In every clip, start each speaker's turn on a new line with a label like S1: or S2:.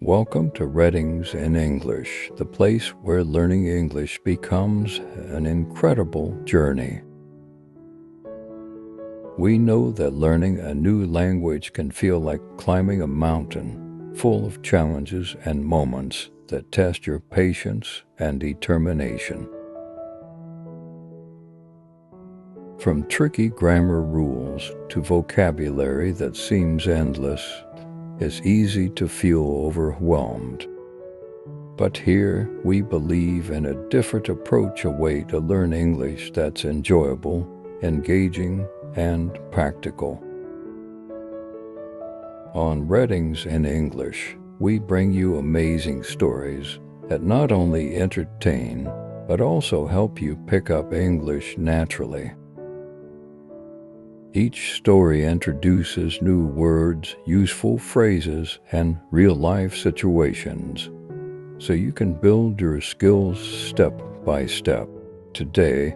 S1: Welcome to Readings in English, the place where learning English becomes an incredible journey. We know that learning a new language can feel like climbing a mountain, full of challenges and moments that test your patience and determination. From tricky grammar rules to vocabulary that seems endless, it's easy to feel overwhelmed. But here we believe in a different approach, a way to learn English that's enjoyable, engaging, and practical. On Readings in English, we bring you amazing stories that not only entertain, but also help you pick up English naturally. Each story introduces new words, useful phrases, and real-life situations, so you can build your skills step by step. Today,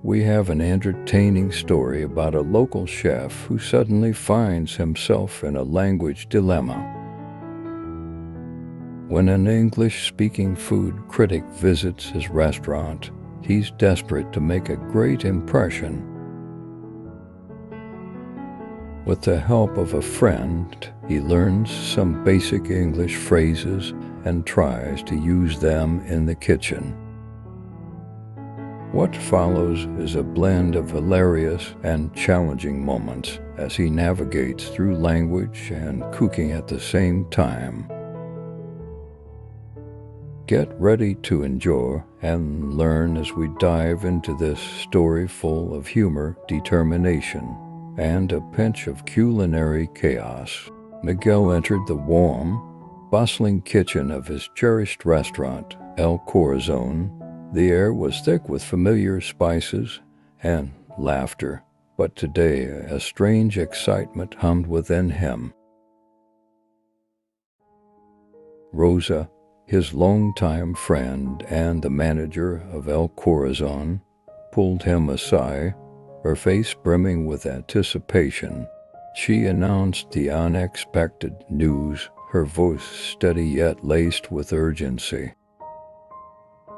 S1: we have an entertaining story about a local chef who suddenly finds himself in a language dilemma. When an English-speaking food critic visits his restaurant, he's desperate to make a great impression. With the help of a friend, he learns some basic English phrases and tries to use them in the kitchen. What follows is a blend of hilarious and challenging moments as he navigates through language and cooking at the same time. Get ready to enjoy and learn as we dive into this story full of humor, determination, and a pinch of culinary chaos. Miguel entered the warm, bustling kitchen of his cherished restaurant, El Corazon. The air was thick with familiar spices and laughter, but today a strange excitement hummed within him. Rosa, his longtime friend and the manager of El Corazon, pulled him aside. Her face brimming with anticipation, she announced the unexpected news, her voice steady yet laced with urgency.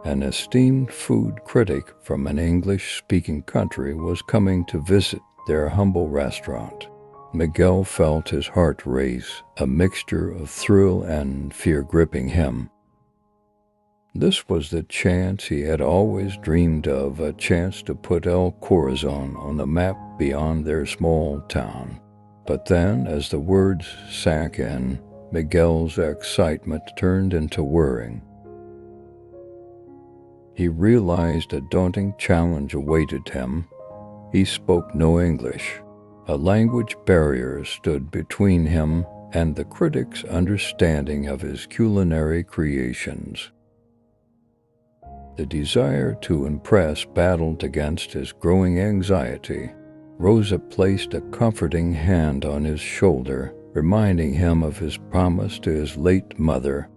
S1: An esteemed food critic from an English-speaking country was coming to visit their humble restaurant. Miguel felt his heart race, a mixture of thrill and fear gripping him. This was the chance he had always dreamed of, a chance to put El Corazon on the map beyond their small town. But then, as the words sank in, Miguel's excitement turned into worrying. He realized a daunting challenge awaited him. He spoke no English. A language barrier stood between him and the critic's understanding of his culinary creations. The desire to impress battled against his growing anxiety. Rosa placed a comforting hand on his shoulder, reminding him of his promise to his late mother.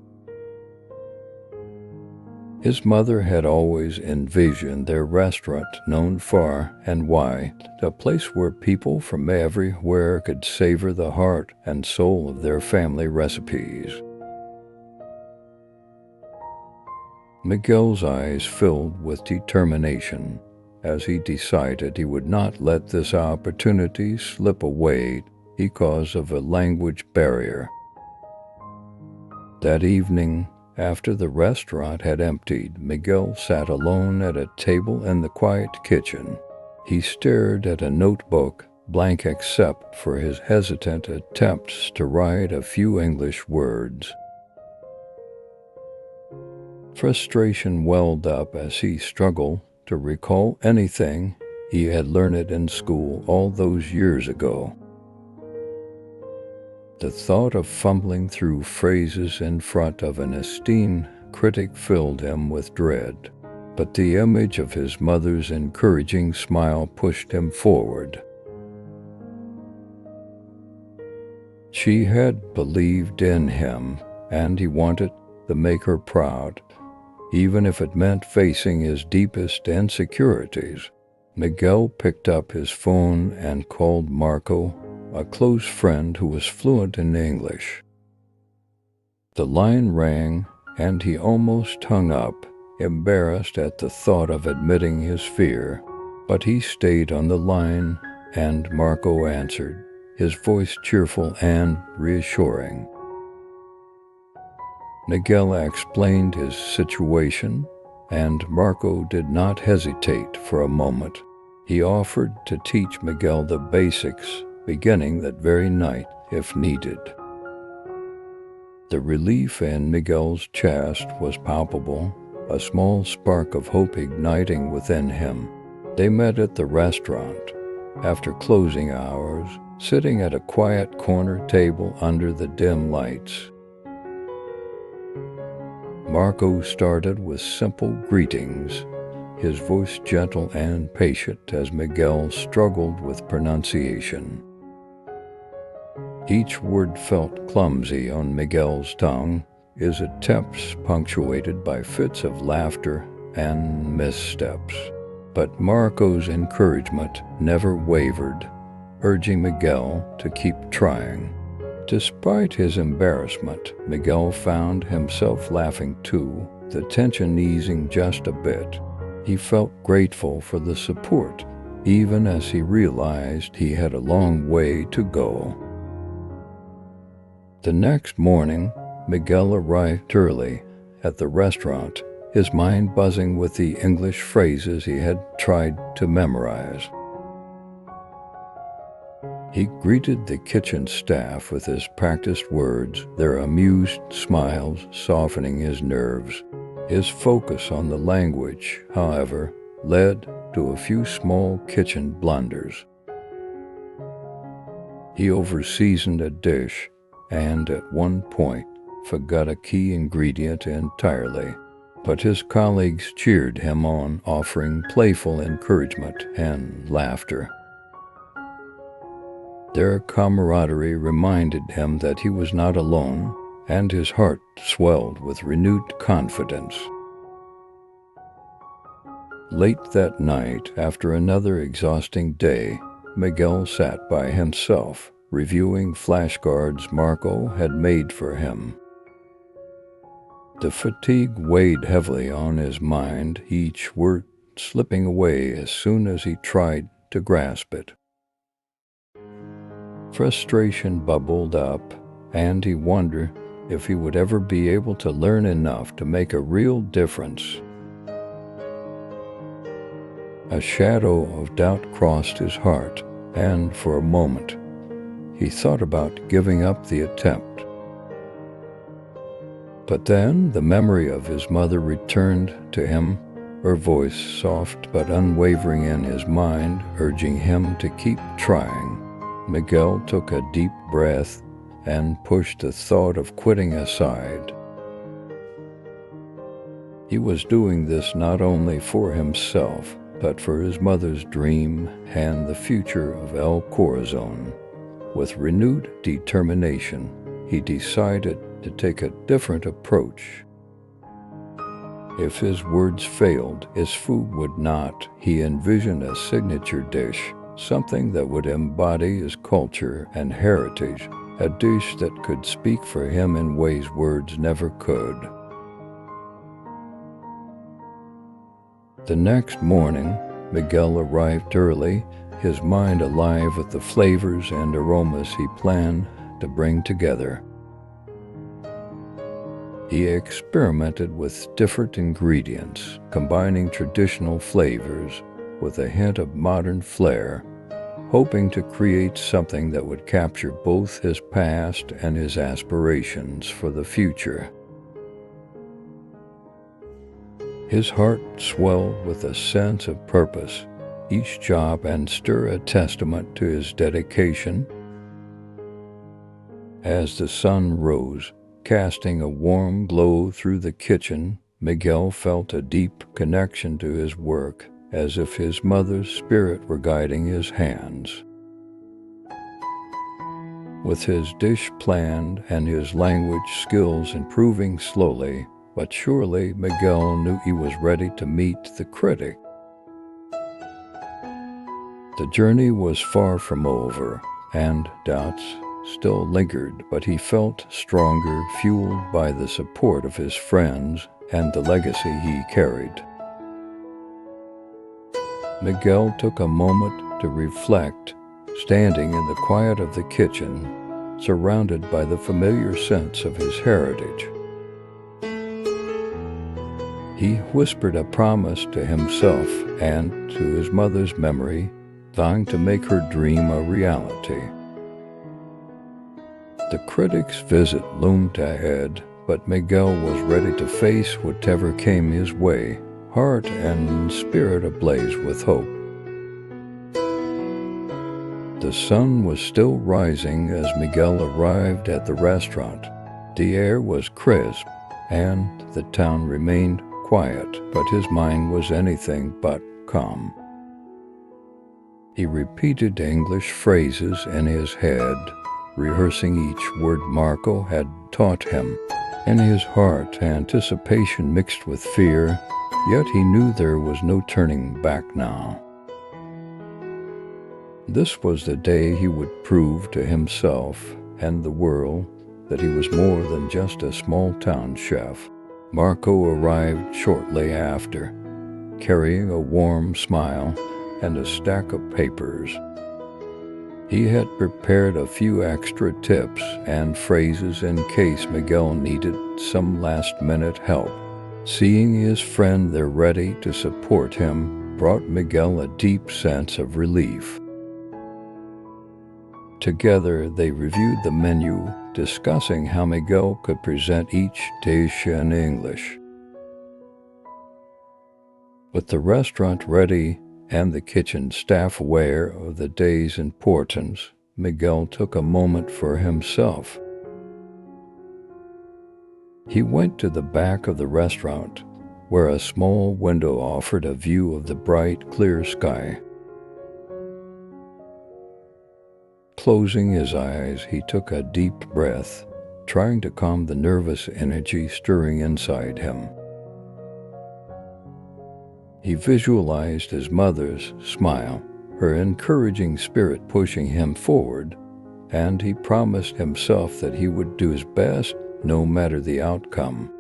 S1: His mother had always envisioned their restaurant known far and wide, a place where people from everywhere could savor the heart and soul of their family recipes. Miguel's eyes filled with determination as he decided he would not let this opportunity slip away because of a language barrier. That evening, after the restaurant had emptied, Miguel sat alone at a table in the quiet kitchen. He stared at a notebook, blank except for his hesitant attempts to write a few English words. Frustration welled up as he struggled to recall anything he had learned in school all those years ago. The thought of fumbling through phrases in front of an esteemed critic filled him with dread, but the image of his mother's encouraging smile pushed him forward. She had believed in him, and he wanted to make her proud, even if it meant facing his deepest insecurities. Miguel picked up his phone and called Marco, a close friend who was fluent in English. The line rang, and he almost hung up, embarrassed at the thought of admitting his fear. But he stayed on the line, and Marco answered, his voice cheerful and reassuring. Miguel explained his situation, and Marco did not hesitate for a moment. He offered to teach Miguel the basics, beginning that very night if needed. The relief in Miguel's chest was palpable, a small spark of hope igniting within him. They met at the restaurant, after closing hours, sitting at a quiet corner table under the dim lights. Marco started with simple greetings, his voice gentle and patient as Miguel struggled with pronunciation. Each word felt clumsy on Miguel's tongue, his attempts punctuated by fits of laughter and missteps. But Marco's encouragement never wavered, urging Miguel to keep trying. Despite his embarrassment, Miguel found himself laughing too, the tension easing just a bit. He felt grateful for the support, even as he realized he had a long way to go. The next morning, Miguel arrived early at the restaurant, his mind buzzing with the English phrases he had tried to memorize. He greeted the kitchen staff with his practiced words, their amused smiles softening his nerves. His focus on the language, however, led to a few small kitchen blunders. He overseasoned a dish and at one point forgot a key ingredient entirely, but his colleagues cheered him on, offering playful encouragement and laughter. Their camaraderie reminded him that he was not alone, and his heart swelled with renewed confidence. Late that night, after another exhausting day, Miguel sat by himself, reviewing flashcards Marco had made for him. The fatigue weighed heavily on his mind, each word slipping away as soon as he tried to grasp it. Frustration bubbled up, and he wondered if he would ever be able to learn enough to make a real difference. A shadow of doubt crossed his heart, and for a moment, he thought about giving up the attempt. But then the memory of his mother returned to him, her voice soft but unwavering in his mind, urging him to keep trying. Miguel took a deep breath and pushed the thought of quitting aside. He was doing this not only for himself, but for his mother's dream and the future of El Corazon. With renewed determination, he decided to take a different approach. If his words failed, his food would not. He envisioned a signature dish, something that would embody his culture and heritage, a dish that could speak for him in ways words never could. The next morning, Miguel arrived early, his mind alive with the flavors and aromas he planned to bring together. He experimented with different ingredients, combining traditional flavors with a hint of modern flair, hoping to create something that would capture both his past and his aspirations for the future. His heart swelled with a sense of purpose, each job and stir a testament to his dedication. As the sun rose, casting a warm glow through the kitchen, Miguel felt a deep connection to his work, as if his mother's spirit were guiding his hands. With his dish planned and his language skills improving slowly but surely, Miguel knew he was ready to meet the critic. The journey was far from over, and doubts still lingered, but he felt stronger, fueled by the support of his friends and the legacy he carried. Miguel took a moment to reflect, standing in the quiet of the kitchen, surrounded by the familiar sense of his heritage. He whispered a promise to himself and to his mother's memory, vowing to make her dream a reality. The critic's visit loomed ahead, but Miguel was ready to face whatever came his way, heart and spirit ablaze with hope. The sun was still rising as Miguel arrived at the restaurant. The air was crisp, and the town remained quiet, but his mind was anything but calm. He repeated English phrases in his head, rehearsing each word Marco had taught him. In his heart, anticipation mixed with fear, yet he knew there was no turning back now. This was the day he would prove to himself and the world that he was more than just a small-town chef. Marco arrived shortly after, carrying a warm smile and a stack of papers. He had prepared a few extra tips and phrases in case Miguel needed some last-minute help. Seeing his friend there ready to support him brought Miguel a deep sense of relief. Together, they reviewed the menu, discussing how Miguel could present each dish in English. With the restaurant ready and the kitchen staff aware of the day's importance, Miguel took a moment for himself. He went to the back of the restaurant, where a small window offered a view of the bright, clear sky. Closing his eyes, he took a deep breath, trying to calm the nervous energy stirring inside him. He visualized his mother's smile, her encouraging spirit pushing him forward, and he promised himself that he would do his best no matter the outcome.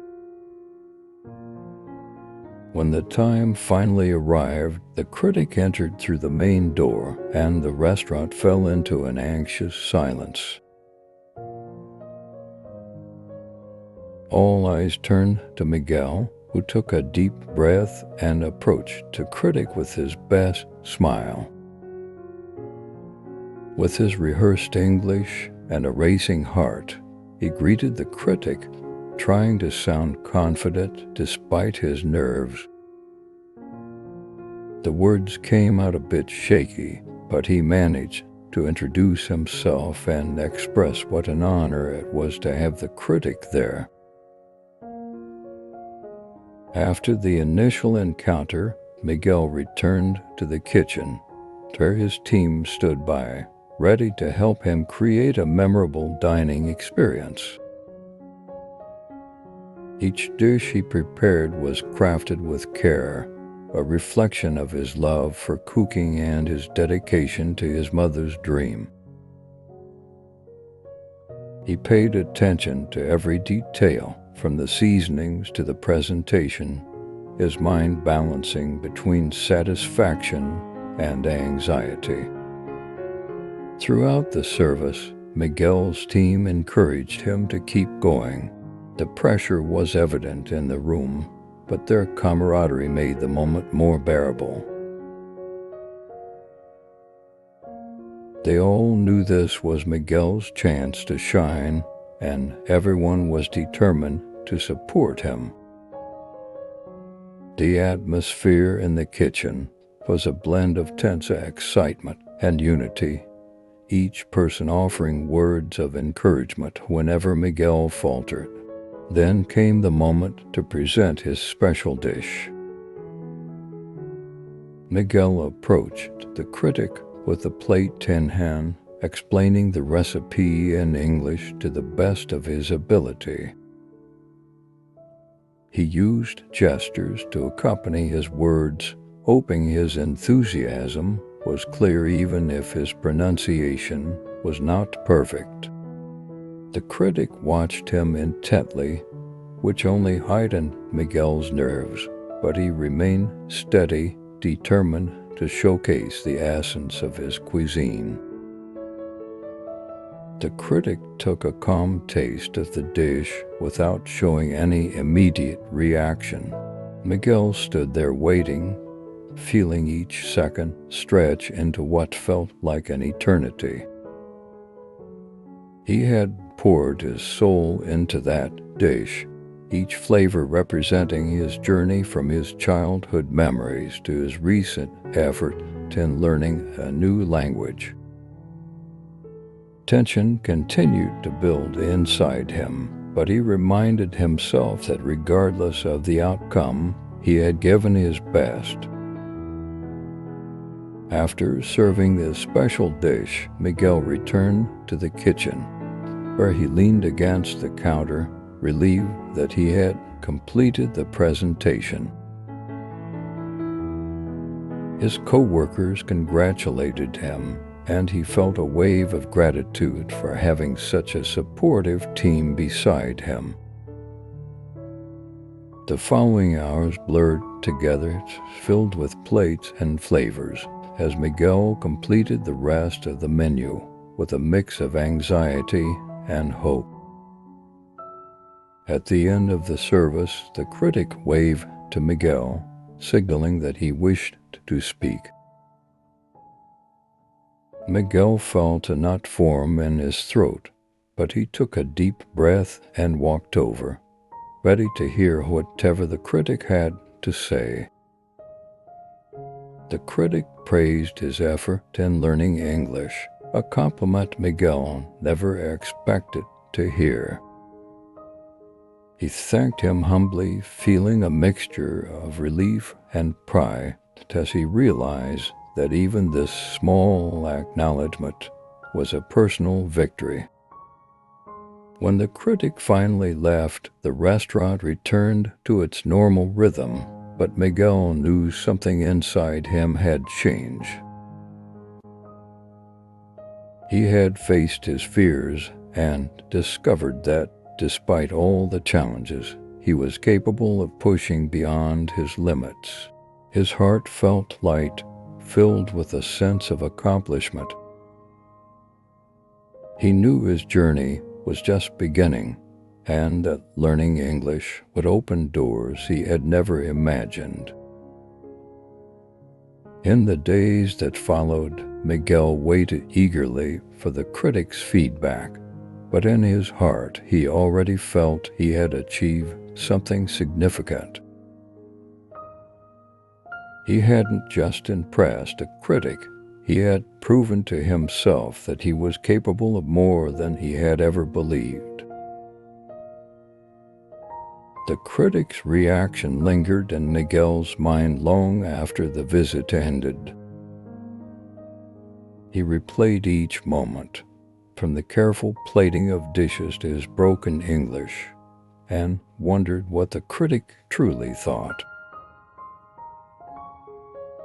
S1: When the time finally arrived, the critic entered through the main door, and the restaurant fell into an anxious silence. All eyes turned to Miguel, who took a deep breath and approached the critic with his best smile. With his rehearsed English and a racing heart, he greeted the critic, trying to sound confident despite his nerves. The words came out a bit shaky, but he managed to introduce himself and express what an honor it was to have the critic there. After the initial encounter, Miguel returned to the kitchen, where his team stood by, ready to help him create a memorable dining experience. Each dish he prepared was crafted with care, a reflection of his love for cooking and his dedication to his mother's dream. He paid attention to every detail, from the seasonings to the presentation, his mind balancing between satisfaction and anxiety. Throughout the service, Miguel's team encouraged him to keep going. The pressure was evident in the room, but their camaraderie made the moment more bearable. They all knew this was Miguel's chance to shine, and everyone was determined to support him. The atmosphere in the kitchen was a blend of tense excitement and unity, each person offering words of encouragement whenever Miguel faltered. Then came the moment to present his special dish. Miguel approached the critic with a plate in hand, explaining the recipe in English to the best of his ability. He used gestures to accompany his words, hoping his enthusiasm was clear even if his pronunciation was not perfect. The critic watched him intently, which only heightened Miguel's nerves, but he remained steady, determined to showcase the essence of his cuisine. The critic took a calm taste of the dish without showing any immediate reaction. Miguel stood there waiting, feeling each second stretch into what felt like an eternity. He had poured his soul into that dish, each flavor representing his journey from his childhood memories to his recent effort in learning a new language. Tension continued to build inside him, but he reminded himself that regardless of the outcome, he had given his best. After serving this special dish, Miguel returned to the kitchen, where he leaned against the counter, relieved that he had completed the presentation. His co-workers congratulated him, and he felt a wave of gratitude for having such a supportive team beside him. The following hours blurred together, filled with plates and flavors, as Miguel completed the rest of the menu with a mix of anxiety and hope. At the end of the service, the critic waved to Miguel, signaling that he wished to speak. Miguel felt a knot form in his throat, but he took a deep breath and walked over, ready to hear whatever the critic had to say. The critic praised his effort in learning English, a compliment Miguel never expected to hear. He thanked him humbly, feeling a mixture of relief and pride as he realized that even this small acknowledgement was a personal victory. When the critic finally left, the restaurant returned to its normal rhythm, but Miguel knew something inside him had changed. He had faced his fears and discovered that, despite all the challenges, he was capable of pushing beyond his limits. His heart felt light, filled with a sense of accomplishment. He knew his journey was just beginning, and that learning English would open doors he had never imagined. In the days that followed, Miguel waited eagerly for the critic's feedback, but in his heart he already felt he had achieved something significant. He hadn't just impressed a critic, he had proven to himself that he was capable of more than he had ever believed. The critic's reaction lingered in Miguel's mind long after the visit ended. He replayed each moment, from the careful plating of dishes to his broken English, and wondered what the critic truly thought.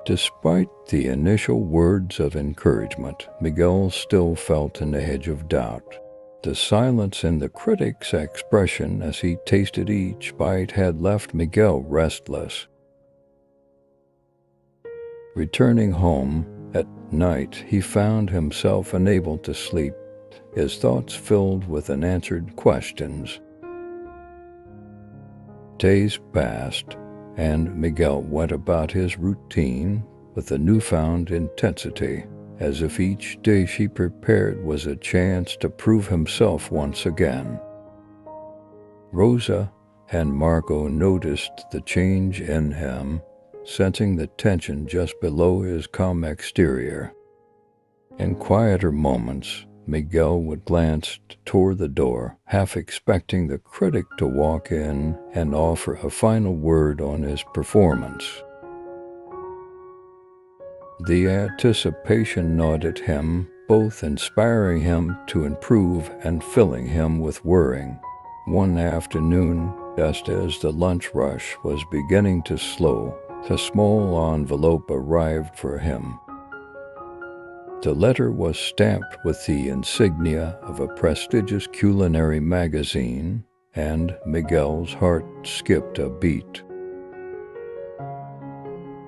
S1: Despite the initial words of encouragement, Miguel still felt an edge of doubt. The silence in the critic's expression as he tasted each bite had left Miguel restless. Returning home at night, he found himself unable to sleep, his thoughts filled with unanswered questions. Days passed, and Miguel went about his routine with a newfound intensity, as if each dish he prepared was a chance to prove himself once again. Rosa and Marco noticed the change in him, sensing the tension just below his calm exterior. In quieter moments, Miguel would glance toward the door, half expecting the critic to walk in and offer a final word on his performance. The anticipation gnawed at him, both inspiring him to improve and filling him with worrying. One afternoon, just as the lunch rush was beginning to slow, a small envelope arrived for him. The letter was stamped with the insignia of a prestigious culinary magazine, and Miguel's heart skipped a beat.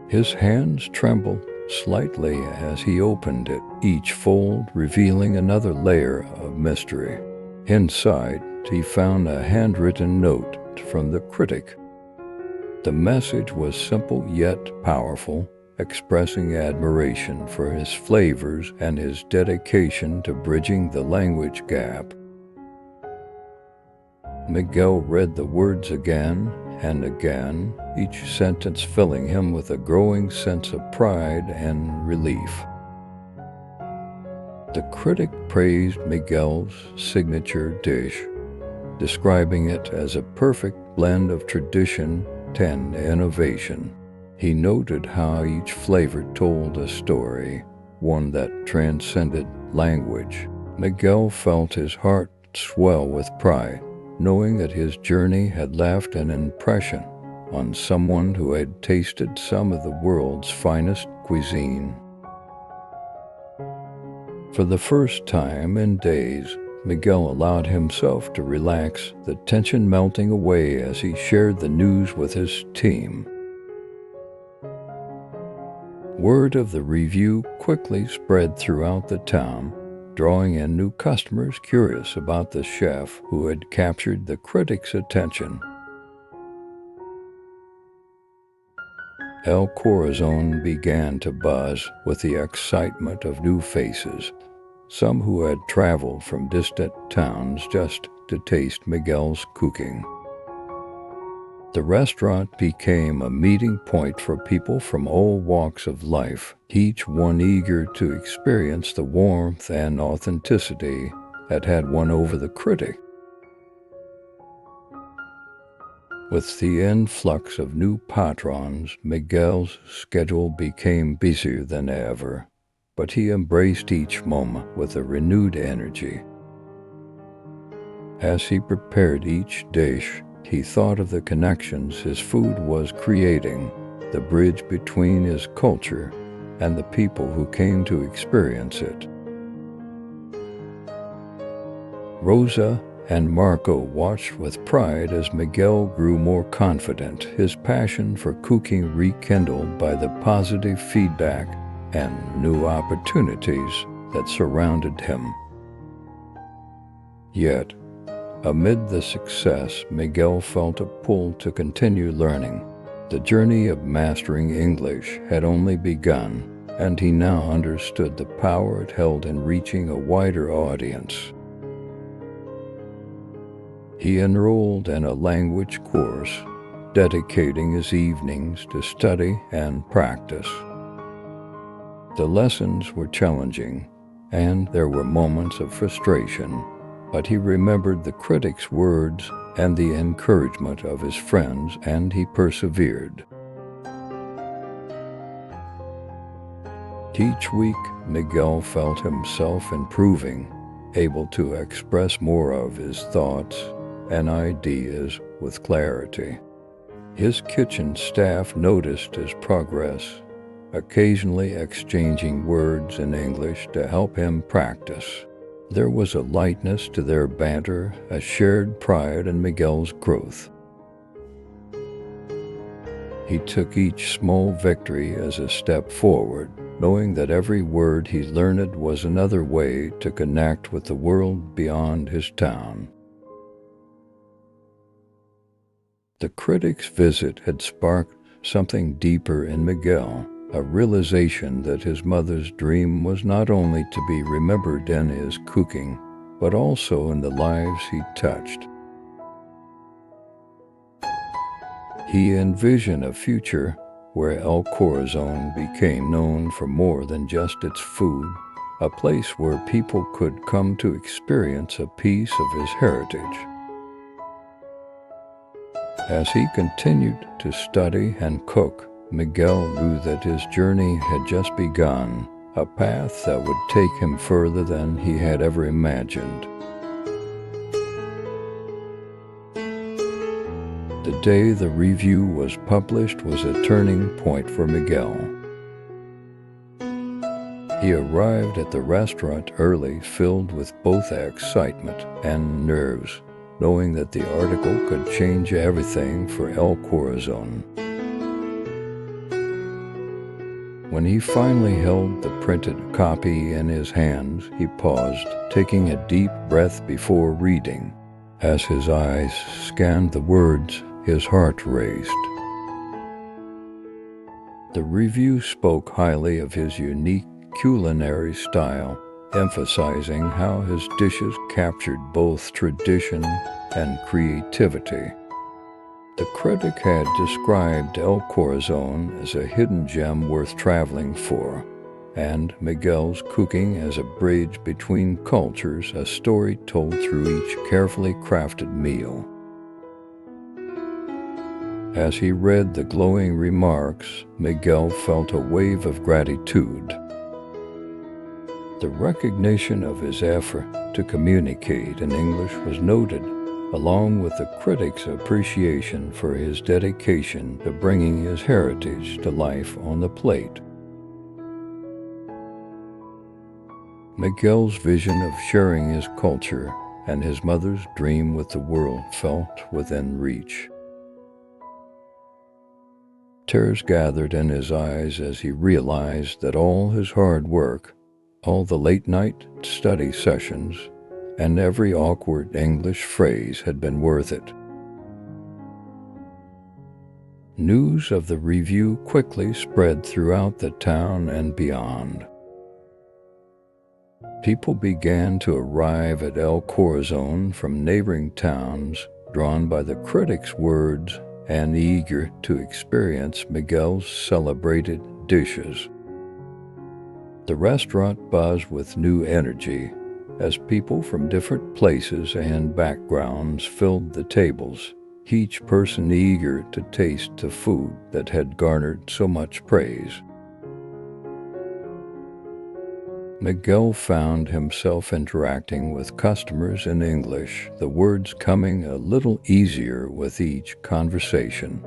S1: His hands trembled slightly as he opened it, each fold revealing another layer of mystery. Inside, he found a handwritten note from the critic. The message was simple yet powerful, expressing admiration for his flavors and his dedication to bridging the language gap. Miguel read the words again and again, each sentence filling him with a growing sense of pride and relief. The critic praised Miguel's signature dish, describing it as a perfect blend of tradition and innovation. He noted how each flavor told a story, one that transcended language. Miguel felt his heart swell with pride, knowing that his journey had left an impression on someone who had tasted some of the world's finest cuisine. For the first time in days, Miguel allowed himself to relax, the tension melting away as he shared the news with his team. Word of the review quickly spread throughout the town, drawing in new customers curious about the chef who had captured the critics' attention. El Corazon began to buzz with the excitement of new faces, some who had traveled from distant towns just to taste Miguel's cooking. The restaurant became a meeting point for people from all walks of life, each one eager to experience the warmth and authenticity that had won over the critic. With the influx of new patrons, Miguel's schedule became busier than ever, but he embraced each moment with a renewed energy. As he prepared each dish, he thought of the connections his food was creating, the bridge between his culture and the people who came to experience it. Rosa and Marco watched with pride as Miguel grew more confident, his passion for cooking rekindled by the positive feedback and new opportunities that surrounded him. Yet, amid the success, Miguel felt a pull to continue learning. The journey of mastering English had only begun, and he now understood the power it held in reaching a wider audience. He enrolled in a language course, dedicating his evenings to study and practice. The lessons were challenging, and there were moments of frustration, but he remembered the critic's words and the encouragement of his friends, and he persevered. Each week, Miguel felt himself improving, able to express more of his thoughts and ideas with clarity. His kitchen staff noticed his progress, occasionally exchanging words in English to help him practice. There was a lightness to their banter, a shared pride in Miguel's growth. He took each small victory as a step forward, knowing that every word he learned was another way to connect with the world beyond his town. The critic's visit had sparked something deeper in Miguel, a realization that his mother's dream was not only to be remembered in his cooking, but also in the lives he touched. He envisioned a future where El Corazon became known for more than just its food, a place where people could come to experience a piece of his heritage. As he continued to study and cook, Miguel knew that his journey had just begun, a path that would take him further than he had ever imagined. The day the review was published was a turning point for Miguel. He arrived at the restaurant early, filled with both excitement and nerves, knowing that the article could change everything for El Corazon. When he finally held the printed copy in his hands, he paused, taking a deep breath before reading. As his eyes scanned the words, his heart raced. The review spoke highly of his unique culinary style, emphasizing how his dishes captured both tradition and creativity. The critic had described El Corazon as a hidden gem worth traveling for, and Miguel's cooking as a bridge between cultures, a story told through each carefully crafted meal. As he read the glowing remarks, Miguel felt a wave of gratitude. The recognition of his effort to communicate in English was noted, along with the critics' appreciation for his dedication to bringing his heritage to life on the plate. Miguel's vision of sharing his culture and his mother's dream with the world felt within reach. Tears gathered in his eyes as he realized that all his hard work, all the late-night study sessions, and every awkward English phrase had been worth it. News of the review quickly spread throughout the town and beyond. People began to arrive at El Corazon from neighboring towns, drawn by the critics' words and eager to experience Miguel's celebrated dishes. The restaurant buzzed with new energy as people from different places and backgrounds filled the tables, each person eager to taste the food that had garnered so much praise. Miguel found himself interacting with customers in English, the words coming a little easier with each conversation.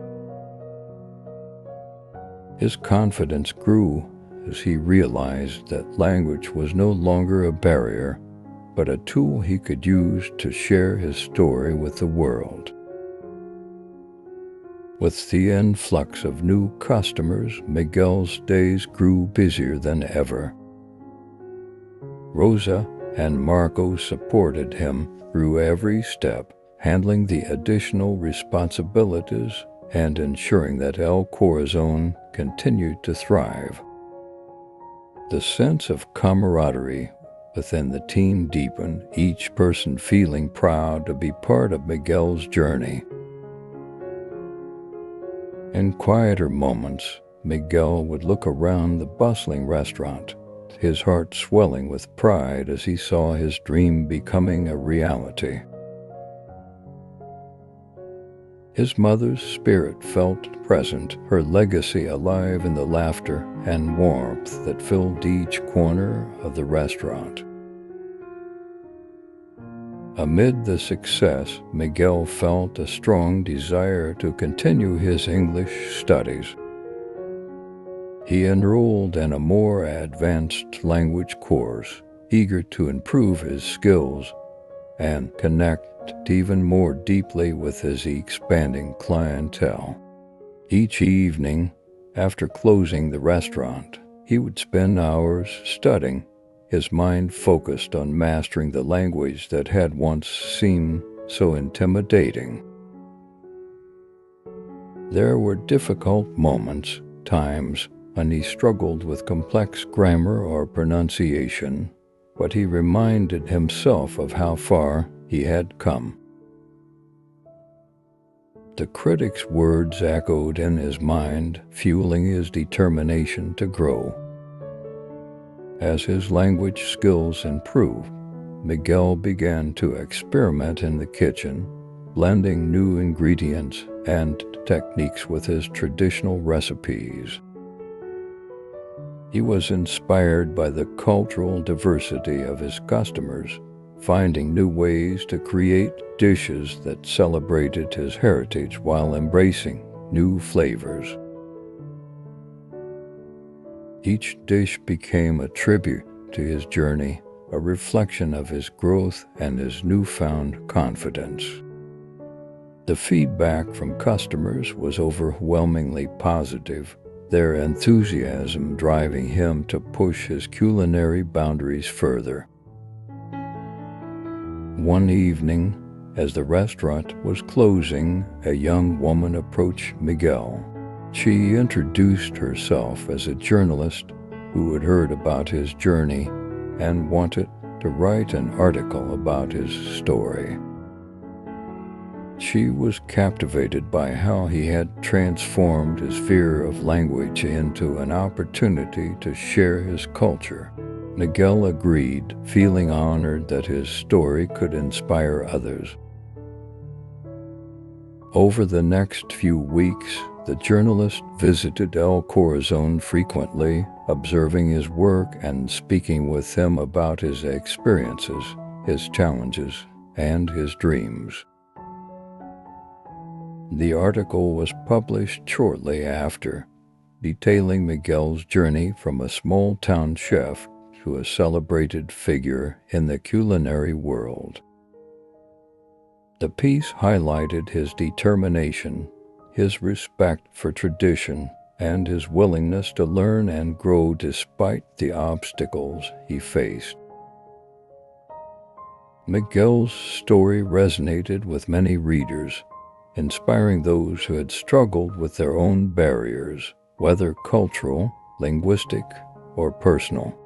S1: His confidence grew as he realized that language was no longer a barrier, but a tool he could use to share his story with the world. With the influx of new customers, Miguel's days grew busier than ever. Rosa and Marco supported him through every step, handling the additional responsibilities and ensuring that El Corazon continued to thrive. The sense of camaraderie within the team deepened, each person feeling proud to be part of Miguel's journey. In quieter moments, Miguel would look around the bustling restaurant, his heart swelling with pride as he saw his dream becoming a reality. His mother's spirit felt present, her legacy alive in the laughter and warmth that filled each corner of the restaurant. Amid the success, Miguel felt a strong desire to continue his English studies. He enrolled in a more advanced language course, eager to improve his skills and connect even more deeply with his expanding clientele. Each evening, after closing the restaurant, he would spend hours studying, his mind focused on mastering the language that had once seemed so intimidating. There were difficult moments, times when he struggled with complex grammar or pronunciation, but he reminded himself of how far he had come. The critic's words echoed in his mind, fueling his determination to grow. As his language skills improved, Miguel began to experiment in the kitchen, blending new ingredients and techniques with his traditional recipes. He was inspired by the cultural diversity of his customers, finding new ways to create dishes that celebrated his heritage while embracing new flavors. Each dish became a tribute to his journey, a reflection of his growth and his newfound confidence. The feedback from customers was overwhelmingly positive, their enthusiasm driving him to push his culinary boundaries further. One evening, as the restaurant was closing, a young woman approached Miguel. She introduced herself as a journalist who had heard about his journey and wanted to write an article about his story. She was captivated by how he had transformed his fear of language into an opportunity to share his culture. Miguel agreed, feeling honored that his story could inspire others. Over the next few weeks, the journalist visited El Corazon frequently, observing his work and speaking with him about his experiences, his challenges, and his dreams. The article was published shortly after, detailing Miguel's journey from a small-town chef to a celebrated figure in the culinary world. The piece highlighted his determination, his respect for tradition, and his willingness to learn and grow despite the obstacles he faced. Miguel's story resonated with many readers, inspiring those who had struggled with their own barriers, whether cultural, linguistic, or personal.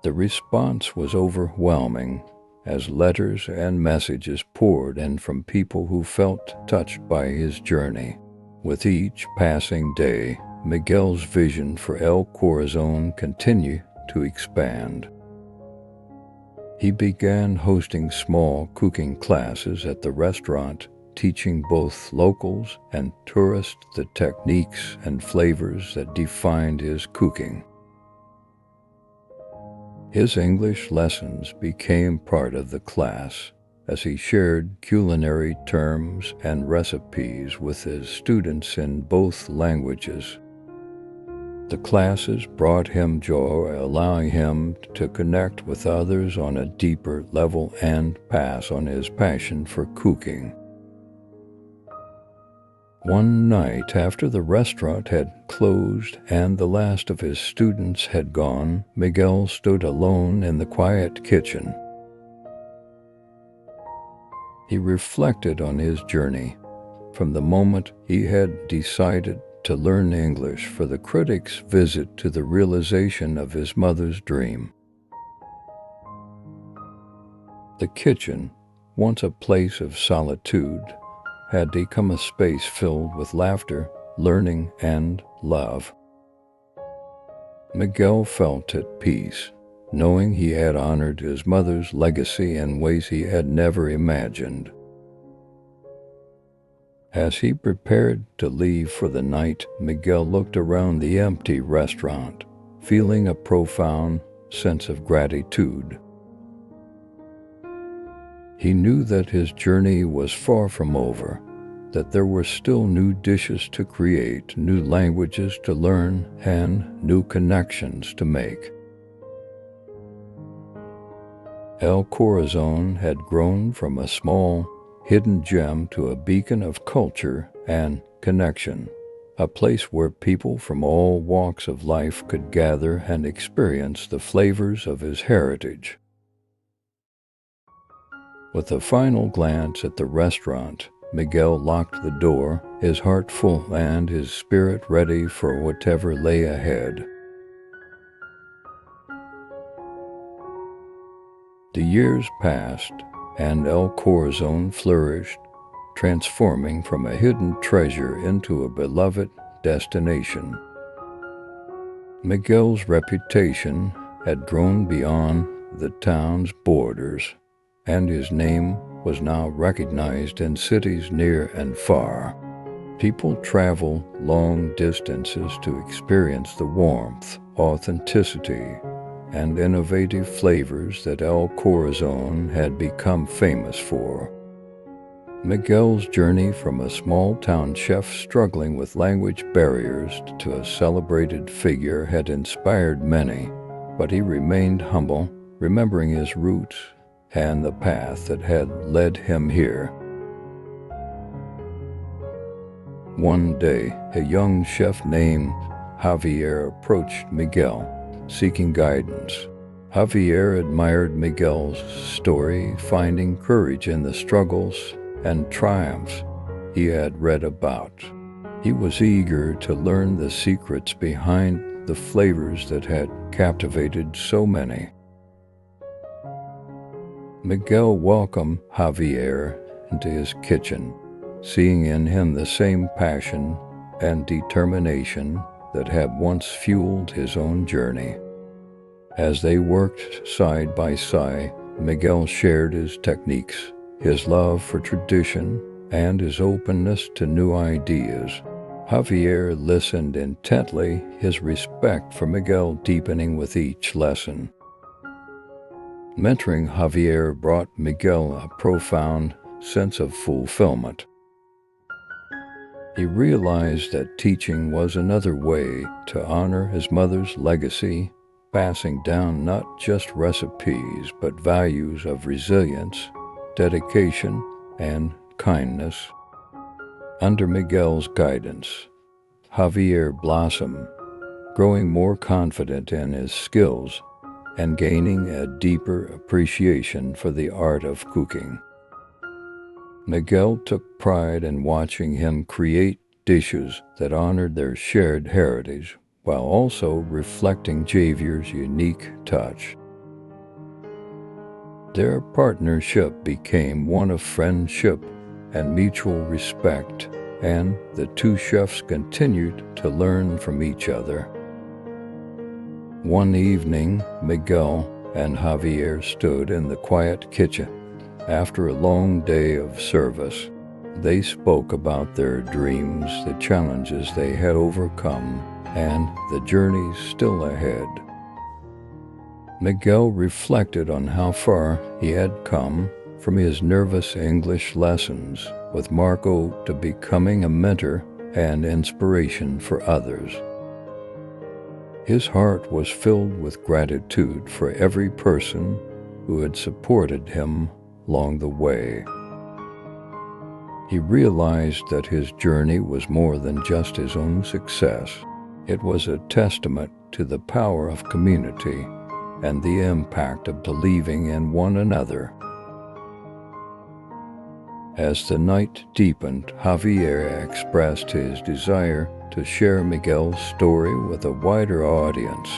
S1: The response was overwhelming, as letters and messages poured in from people who felt touched by his journey. With each passing day, Miguel's vision for El Corazon continued to expand. He began hosting small cooking classes at the restaurant, teaching both locals and tourists the techniques and flavors that defined his cooking. His English lessons became part of the class, as he shared culinary terms and recipes with his students in both languages. The classes brought him joy, allowing him to connect with others on a deeper level and pass on his passion for cooking. One night after the restaurant had closed and the last of his students had gone, Miguel stood alone in the quiet kitchen. He reflected on his journey, from the moment he had decided to learn English for the critic's visit to the realization of his mother's dream. The kitchen, once a place of solitude, had become a space filled with laughter, learning, and love. Miguel felt at peace, knowing he had honored his mother's legacy in ways he had never imagined. As he prepared to leave for the night, Miguel looked around the empty restaurant, feeling a profound sense of gratitude. He knew that his journey was far from over, that there were still new dishes to create, new languages to learn, and new connections to make. El Corazon had grown from a small, hidden gem to a beacon of culture and connection, a place where people from all walks of life could gather and experience the flavors of his heritage. With a final glance at the restaurant, Miguel locked the door, his heart full and his spirit ready for whatever lay ahead. The years passed, and El Corazon flourished, transforming from a hidden treasure into a beloved destination. Miguel's reputation had grown beyond the town's borders, and his name was now recognized in cities near and far. People travel long distances to experience the warmth, authenticity, and innovative flavors that El Corazon had become famous for. Miguel's journey from a small-town chef struggling with language barriers to a celebrated figure had inspired many, but he remained humble, remembering his roots and the path that had led him here. One day, a young chef named Javier approached Miguel, seeking guidance. Javier admired Miguel's story, finding courage in the struggles and triumphs he had read about. He was eager to learn the secrets behind the flavors that had captivated so many. Miguel welcomed Javier into his kitchen, seeing in him the same passion and determination that had once fueled his own journey. As they worked side by side, Miguel shared his techniques, his love for tradition, and his openness to new ideas. Javier listened intently, his respect for Miguel deepening with each lesson. Mentoring Javier brought Miguel a profound sense of fulfillment. He realized that teaching was another way to honor his mother's legacy, passing down not just recipes but values of resilience, dedication, and kindness. Under Miguel's guidance, Javier blossomed, growing more confident in his skills and gaining a deeper appreciation for the art of cooking. Miguel took pride in watching him create dishes that honored their shared heritage while also reflecting Javier's unique touch. Their partnership became one of friendship and mutual respect, and the two chefs continued to learn from each other. One evening, Miguel and Javier stood in the quiet kitchen. After a long day of service, they spoke about their dreams, the challenges they had overcome, and the journey still ahead. Miguel reflected on how far he had come, from his nervous English lessons with Marco to becoming a mentor and inspiration for others. His heart was filled with gratitude for every person who had supported him along the way. He realized that his journey was more than just his own success. It was a testament to the power of community and the impact of believing in one another. As the night deepened, Javier expressed his desire to share Miguel's story with a wider audience.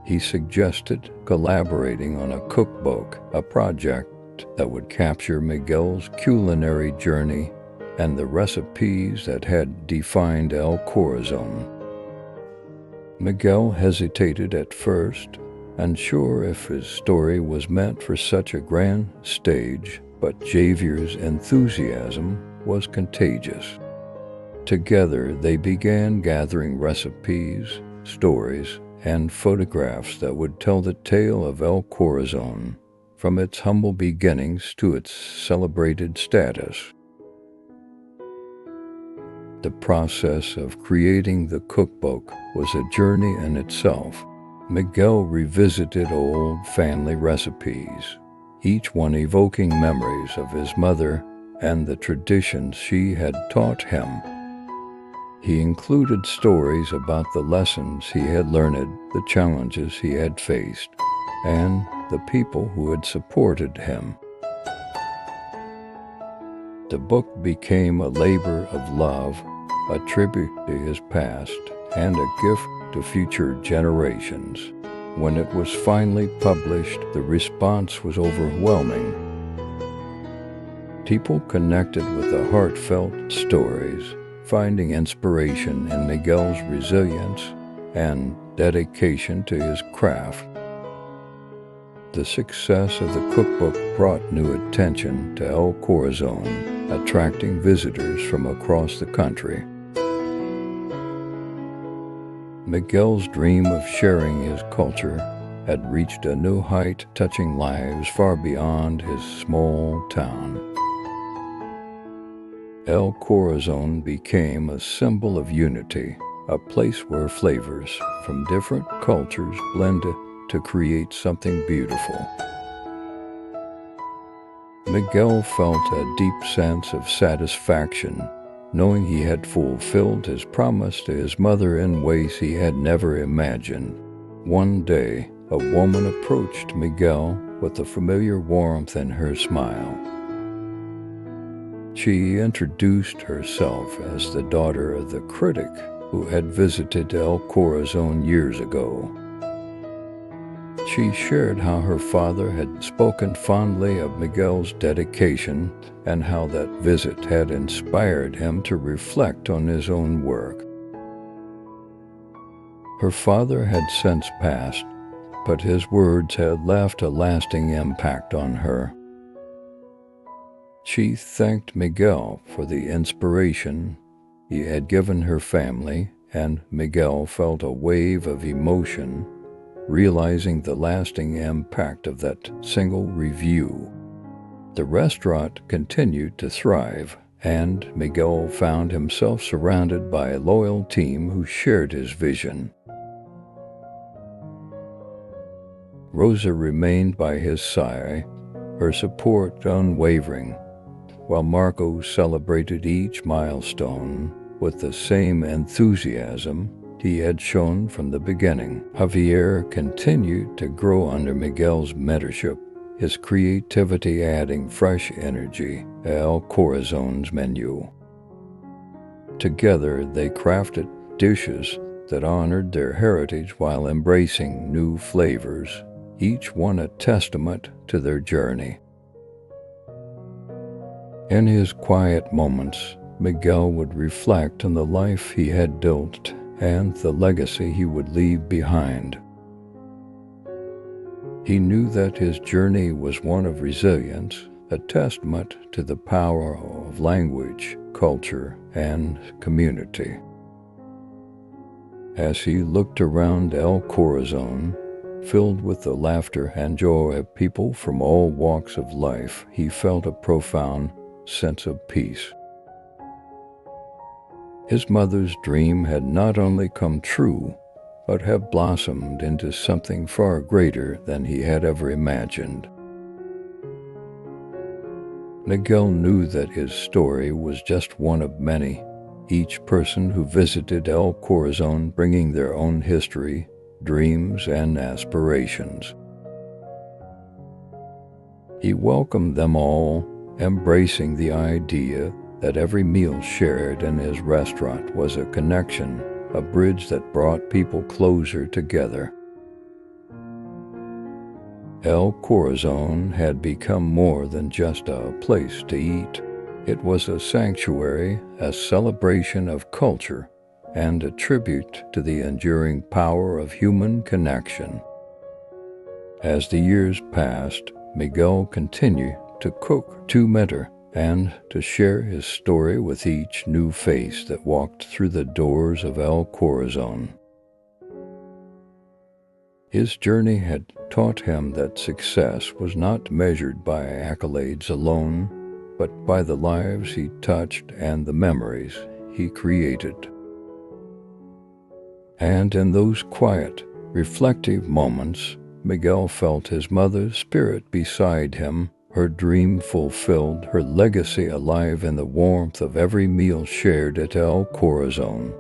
S1: He suggested collaborating on a cookbook, a project that would capture Miguel's culinary journey and the recipes that had defined El Corazon. Miguel hesitated at first, unsure if his story was meant for such a grand stage, but Javier's enthusiasm was contagious. Together, they began gathering recipes, stories, and photographs that would tell the tale of El Corazon, from its humble beginnings to its celebrated status. The process of creating the cookbook was a journey in itself. Miguel revisited old family recipes, each one evoking memories of his mother and the traditions she had taught him. He included stories about the lessons he had learned, the challenges he had faced, and the people who had supported him. The book became a labor of love, a tribute to his past, and a gift to future generations. When it was finally published, the response was overwhelming. People connected with the heartfelt stories, finding inspiration in Miguel's resilience and dedication to his craft. The success of the cookbook brought new attention to El Corazon, attracting visitors from across the country. Miguel's dream of sharing his culture had reached a new height, touching lives far beyond his small town. El Corazon became a symbol of unity, a place where flavors from different cultures blended to create something beautiful. Miguel felt a deep sense of satisfaction, knowing he had fulfilled his promise to his mother in ways he had never imagined. One day, a woman approached Miguel with a familiar warmth in her smile. She introduced herself as the daughter of the critic who had visited El Corazon years ago. She shared how her father had spoken fondly of Miguel's dedication and how that visit had inspired him to reflect on his own work. Her father had since passed, but his words had left a lasting impact on her. She thanked Miguel for the inspiration he had given her family, and Miguel felt a wave of emotion, realizing the lasting impact of that single review. The restaurant continued to thrive, and Miguel found himself surrounded by a loyal team who shared his vision. Rosa remained by his side, her support unwavering, while Marco celebrated each milestone with the same enthusiasm he had shown from the beginning. Javier continued to grow under Miguel's mentorship, his creativity adding fresh energy to El Corazon's menu. Together, they crafted dishes that honored their heritage while embracing new flavors, each one a testament to their journey. In his quiet moments, Miguel would reflect on the life he had built and the legacy he would leave behind. He knew that his journey was one of resilience, a testament to the power of language, culture, and community. As he looked around El Corazon, filled with the laughter and joy of people from all walks of life, he felt a profound sense of peace. His mother's dream had not only come true, but had blossomed into something far greater than he had ever imagined. Miguel knew that his story was just one of many, each person who visited El Corazon bringing their own history, dreams, and aspirations. He welcomed them all, embracing the idea that every meal shared in his restaurant was a connection, a bridge that brought people closer together. El Corazon had become more than just a place to eat. It was a sanctuary, a celebration of culture, and a tribute to the enduring power of human connection. As the years passed, Miguel continued to cook, to mentor, and to share his story with each new face that walked through the doors of El Corazon. His journey had taught him that success was not measured by accolades alone, but by the lives he touched and the memories he created. And in those quiet, reflective moments, Miguel felt his mother's spirit beside him, her dream fulfilled, her legacy alive in the warmth of every meal shared at El Corazon.